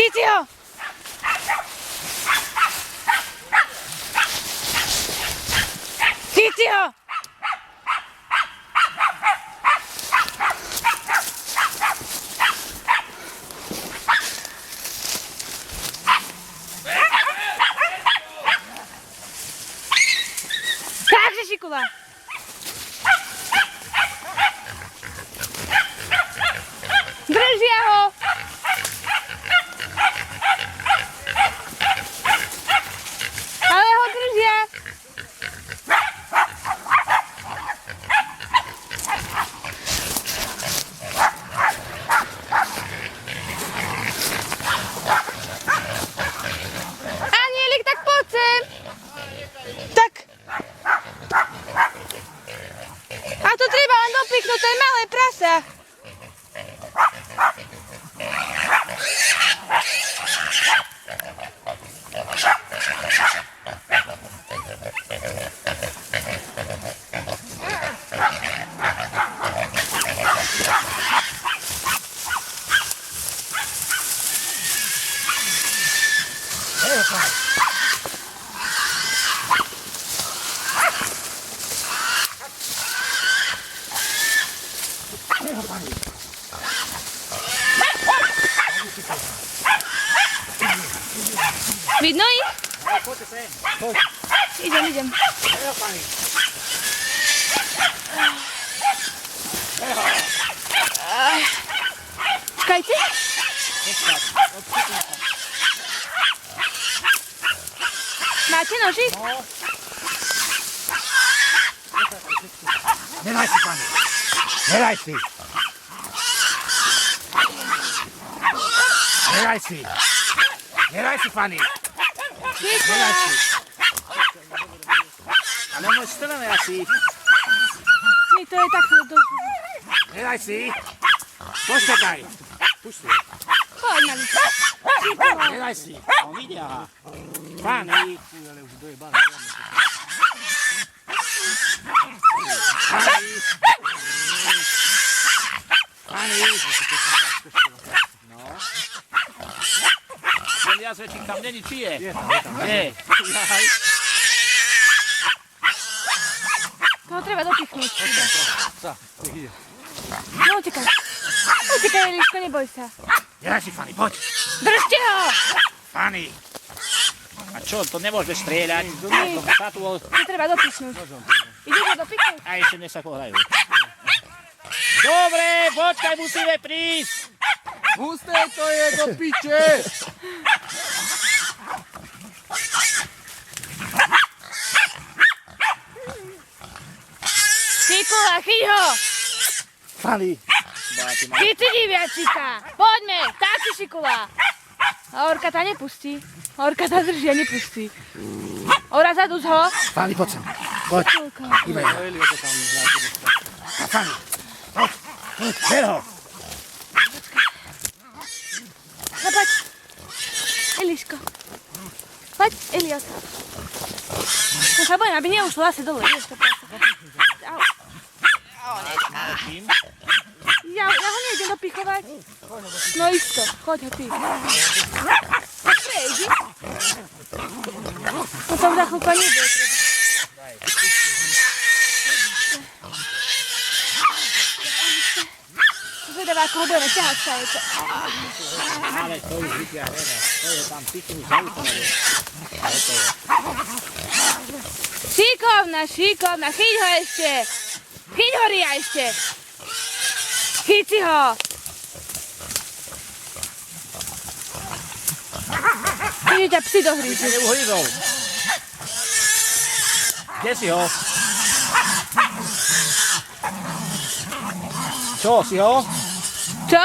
Chyci ho! Chyci ho! Takže, Šikula! Držia ho! Ale ho držia! Anielik, tak poď sem! Tak! A to treba len dopichnúť, to je malé prasa. Vidno ich? Poďte sem, poď. Idem. Eho, pani. Čakajte. Máte nožík? No. Nedaj si, pani. Nedaj si. Nedaj si. Nedaj si, pani. Nedaj si. Ale môj strane asi. Nie, to je takto. Nedaj si. Počkaj. Pusti. Poď na lice. Nedaj si. On ide, aha. Pani. Pani. No. Ten jazvečík tam není, či je? Je tam. Nie. Toho treba dopichnúť. Co? Ide. No, utekaj. Utekaj, Eliško, neboj sa. Nedaj si, Fanny, poď. Držte ho! Fanny. A čo, to nemôže strieľať? Nie. To treba dopichnúť. Ideš ho dopichnúť? A ešte dnes sa pohľajú. Dobre, počkaj, musíme prísť. Husté to je do piče! Šikula, chyť ho! Fanny. Chyci diviacika! Poďme, tak si Šikula! A Orka ta nepustí. Orka ta drží a nepustí. Ora, zadúc ho. Fanny, poď sem. Poď. Iba ja. A Fanny, poď. Ver ho. No poď. Eliško. Poď, Eliot. No sa bojím, aby neušlo asi dole. Vieš, to prasa. Au. Ja ho nejdem dopichovať. No isto, choď ho ty. Prejdi. Potom za chvíľku nebude treba. Zvedavá, ako ho budeme ťahať stále. Ale to už vyťahne. To je tam pichnú za útorie. Šikovná, chyť ho ešte. Chyť ho, Ria, ešte. Chyci ho. Ide ťa psi dohrízu. Ide uhryzol. Kde si ho? Čo, si ho? Čo?